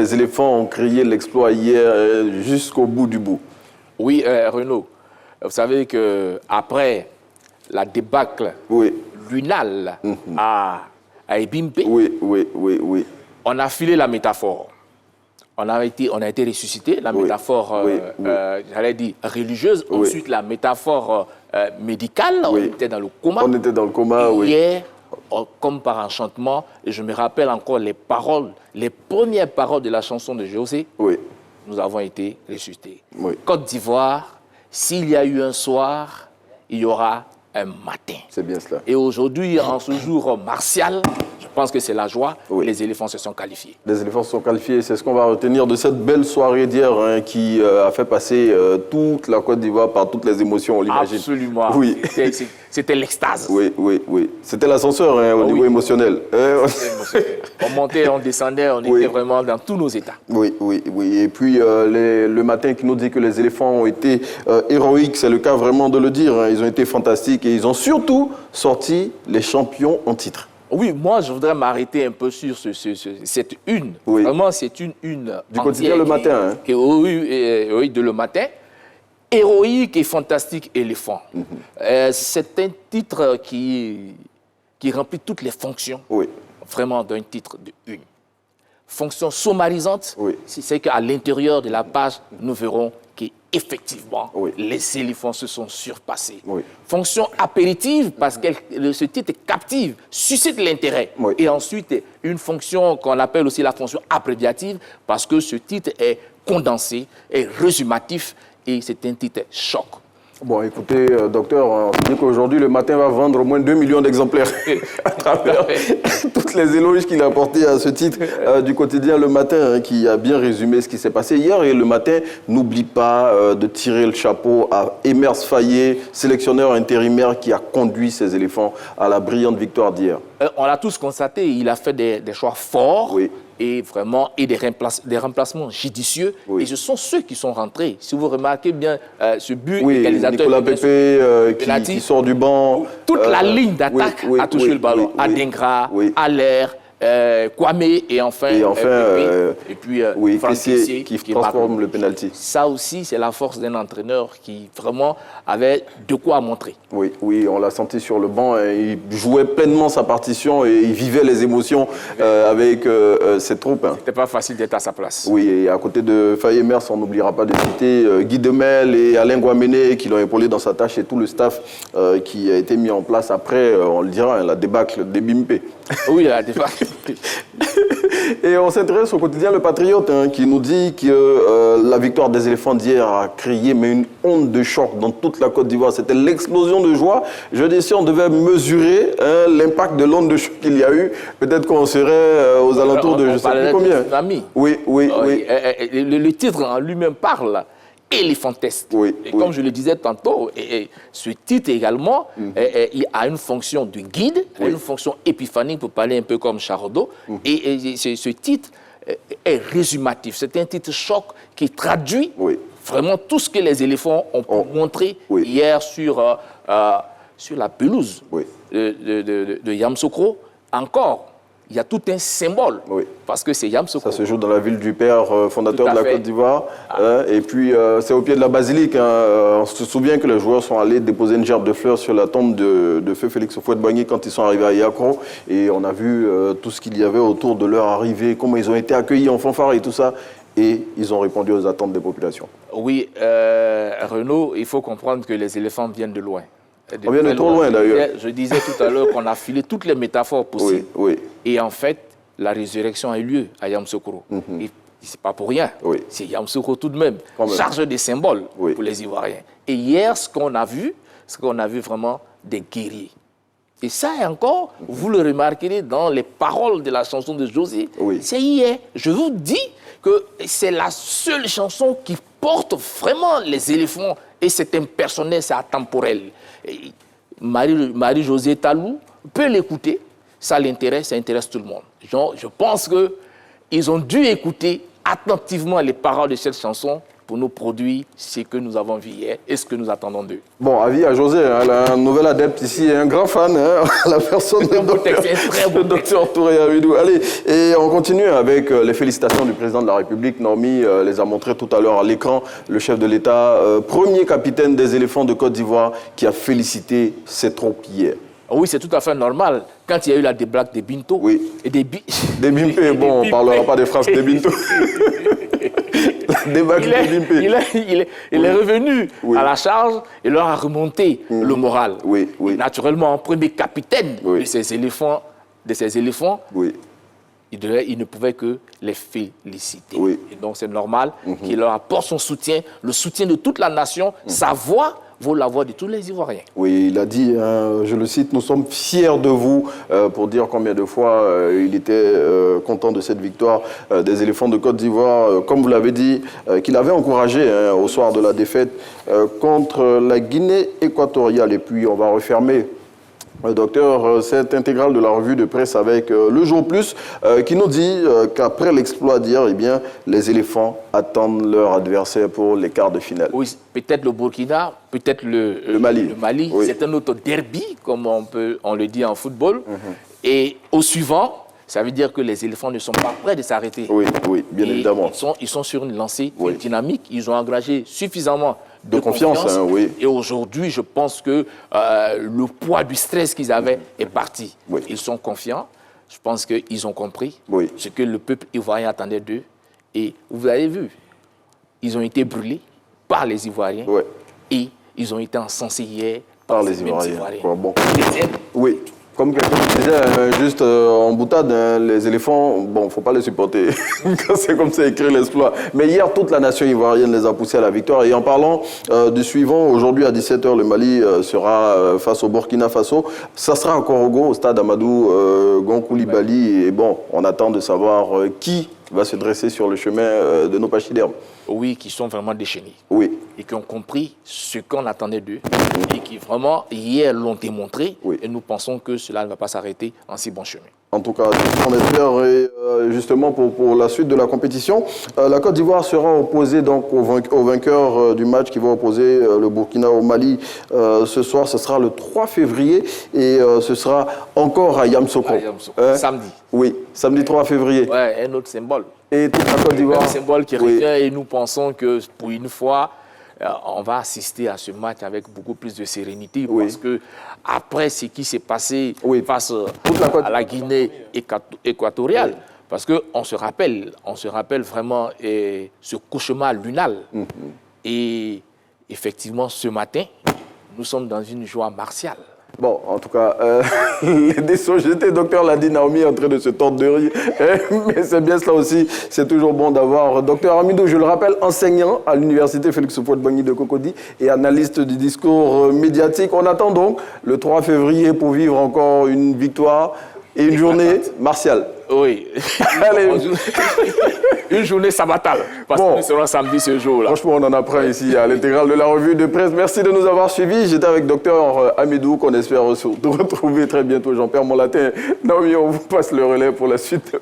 Les éléphants ont crié l'exploit hier jusqu'au bout du bout. Oui, Renaud, vous savez qu'après la débâcle lunale à Ebimpe, on a filé la métaphore. On a été ressuscité, la métaphore, j'allais dire, religieuse. Ensuite, la métaphore médicale, on était dans le coma. On était dans le coma, hier, comme par enchantement, et je me rappelle encore les paroles, les premières paroles de la chanson de José, nous avons été ressuscités. Côte d'Ivoire, s'il y a eu un soir, il y aura un matin. C'est bien cela. Et aujourd'hui, en ce jour martial, je pense que c'est la joie, les éléphants se sont qualifiés. Les éléphants se sont qualifiés, c'est ce qu'on va retenir de cette belle soirée d'hier qui a fait passer toute la Côte d'Ivoire par toutes les émotions, on l'imagine. Absolument. Oui. C'était l'extase. Oui. C'était l'ascenseur au niveau émotionnel. On montait, on descendait, on était vraiment dans tous nos états. Oui. Et puis le matin qui nous dit que les éléphants ont été héroïques, c'est le cas vraiment de le dire. Ils ont été fantastiques et ils ont surtout sorti les champions en titre. Oui, moi, je voudrais m'arrêter un peu sur cette une. Vraiment, c'est une du quotidien Le Matin. Oui, de Le Matin. Héroïque et fantastique éléphant. C'est un titre qui remplit toutes les fonctions, vraiment d'un titre de une. Fonction sommarisante, c'est qu'à l'intérieur de la page, nous verrons qu'effectivement, les éléphants se sont surpassés. Fonction apéritive, parce que ce titre captive, suscite l'intérêt. Et ensuite, une fonction qu'on appelle aussi la fonction abréviative, parce que ce titre est condensé, est résumatif, et c'est un titre choc. Bon, écoutez, docteur, on dit qu'aujourd'hui, Le Matin va vendre au moins 2 millions d'exemplaires à travers toutes les éloges qu'il a apportées à ce titre du quotidien Le Matin, qui a bien résumé ce qui s'est passé hier. Et Le Matin n'oublie pas de tirer le chapeau à Emers Faye, sélectionneur intérimaire qui a conduit ces éléphants à la brillante victoire d'hier. On l'a tous constaté, il a fait des choix forts. Et vraiment, et des remplacements judicieux. Et ce sont ceux qui sont rentrés. Si vous remarquez bien ce but égalisateur... Nicolas Pépé qui sort du banc. Toute la ligne d'attaque a touché le ballon. Adengra, Allaire, Kwame et enfin Pépé. Et puis Kessié qui transforme le penalty. Ça aussi, c'est la force d'un entraîneur qui vraiment avait de quoi montrer. Oui, on l'a senti sur le banc. Il jouait pleinement sa partition et il vivait les émotions avec ses troupes. C'était pas facile d'être à sa place. Oui, et à côté de Faye Emers, on n'oubliera pas de citer Guy Demel et Alain Guaméné qui l'ont épaulé dans sa tâche et tout le staff qui a été mis en place après, on le dira, la débâcle d'Ebimpe. Oui, la débâcle. Et on s'intéresse au quotidien Le Patriote qui nous dit que la victoire des éléphants d'hier a créé une onde de choc dans toute la Côte d'Ivoire. C'était l'explosion de joie. Je dis, si on devait mesurer l'impact de l'onde de choc qu'il y a eu, peut-être qu'on serait aux alentours de je ne sais plus combien. Oui. Le titre en lui-même parle. Éléphantesque. Et comme je le disais tantôt, ce titre également il a une fonction de guide, une fonction épiphanique pour parler un peu comme Charaudot. Et ce titre est résumatif. C'est un titre choc qui traduit vraiment tout ce que les éléphants ont montré hier sur la pelouse de Yamoussoukro. Encore, il y a tout un symbole, parce que c'est Yamoussoukro. Ça se joue dans la ville du père fondateur de la Côte d'Ivoire. Et puis, c'est au pied de la basilique. On se souvient que les joueurs sont allés déposer une gerbe de fleurs sur la tombe de feu Félix Houphouët-Boigny quand ils sont arrivés à Yacro. Et on a vu tout ce qu'il y avait autour de leur arrivée, comment ils ont été accueillis en fanfare et tout ça. Et ils ont répondu aux attentes des populations. Oui, Renaud, il faut comprendre que les éléphants viennent de loin. On vient de trop loin, d'ailleurs. Je disais tout à l'heure qu'on a filé toutes les métaphores possibles. Et en fait, la résurrection a eu lieu à Yamoussoukro. Et ce n'est pas pour rien. C'est Yamoussoukro tout de même, chargé des symboles pour les Ivoiriens. Et hier, ce qu'on a vu vraiment des guerriers. Et ça encore, vous le remarquerez dans les paroles de la chanson de José. C'est hier. Je vous dis que c'est la seule chanson qui porte vraiment les éléphants. Et c'est impersonnel, c'est atemporel. Marie-Josée Talou peut l'écouter, ça l'intéresse, ça intéresse tout le monde. Je pense qu'ils ont dû écouter attentivement les paroles de cette chanson pour nous produire ce que nous avons vu hier et ce que nous attendons d'eux. Bon, avis à José, un nouvel adepte ici, un grand fan, la personne de docteur Touré Hamidou. Allez, et on continue avec les félicitations du président de la République. Naomi les a montrées tout à l'heure à l'écran. Le chef de l'État, premier capitaine des éléphants de Côte d'Ivoire, qui a félicité ses troupes hier. Oui, c'est tout à fait normal. Quand il y a eu la débâcle des Binto et des Bimpé, bon, on ne parlera pas des phrases des Binto. Il est revenu à la charge et leur a remonté le moral. Et naturellement, premier capitaine de ces éléphants, il ne pouvait que les féliciter. Et donc c'est normal qu'il leur apporte son soutien, le soutien de toute la nation, sa voix vaut la voix de tous les Ivoiriens. Oui, il a dit, je le cite, nous sommes fiers de vous, pour dire combien de fois il était content de cette victoire des éléphants de Côte d'Ivoire, comme vous l'avez dit, qu'il avait encouragé au soir de la défaite contre la Guinée équatoriale. Et puis on va refermer, docteur, cette intégrale de la revue de presse avec Le Jour Plus qui nous dit qu'après l'exploit d'hier, eh bien, les éléphants attendent leur adversaire pour les quarts de finale. Oui, peut-être le Burkina, peut-être le Mali. C'est un autre derby, comme on le dit en football. Et au suivant, ça veut dire que les éléphants ne sont pas prêts de s'arrêter. Oui, bien évidemment. Ils sont sur une lancée dynamique. Ils ont engagé suffisamment de confiance. Et aujourd'hui, je pense que le poids du stress qu'ils avaient est parti. Ils sont confiants. Je pense qu'ils ont compris ce que le peuple ivoirien attendait d'eux. Et vous avez vu, ils ont été brûlés par les Ivoiriens et ils ont été encensés hier par les Ivoiriens. Oui. Comme quelqu'un disait, juste en boutade, les éléphants, bon, il ne faut pas les supporter quand c'est comme ça écrit l'exploit. Mais hier, toute la nation ivoirienne les a poussés à la victoire. Et en parlant du suivant, aujourd'hui à 17h, le Mali sera face au Burkina Faso. Ça sera à Korogo, au stade Amadou Gon Coulibaly. Et bon, on attend de savoir qui va se dresser sur le chemin de nos pachydermes. Oui, qui sont vraiment déchaînés. Et qui ont compris ce qu'on attendait d'eux. Et qui vraiment, hier, l'ont démontré. Et nous pensons que cela ne va pas s'arrêter en si bon chemin. En tout cas, on espère, justement, pour la suite de la compétition. La Côte d'Ivoire sera opposée donc, au vainqueur du match qui va opposer le Burkina au Mali. Ce soir, ce sera le 3 février et ce sera encore à Yamoussoukro. Samedi. Oui, samedi 3 février. Un autre symbole. Et toute la Côte d'Ivoire. Un symbole qui revient et nous pensons que pour une fois, on va assister à ce match avec beaucoup plus de sérénité parce que après ce qui s'est passé face à la Guinée équatoriale, parce qu'on se rappelle vraiment ce cauchemar lunal. Et effectivement, ce matin, nous sommes dans une joie martiale. Bon, en tout cas, les dés sont jetés. Docteur l'a dit, Naomi est en train de se tordre de rire. Mais c'est bien cela aussi. C'est toujours bon d'avoir Docteur Hamidou, je le rappelle, enseignant à l'université Félix Houphouët-Boigny de Cocody et analyste du discours médiatique. On attend donc le 3 février pour vivre encore une victoire et une journée martiale. Oui. Allez. Une journée sabbatale. Parce que nous serons samedi ce jour-là. Franchement, on en apprend ici à l'intégrale de la revue de presse. Merci de nous avoir suivis. J'étais avec Docteur Hamidou, qu'on espère retrouver très bientôt. J'en perds mon latin. Naomi, on vous passe le relais pour la suite.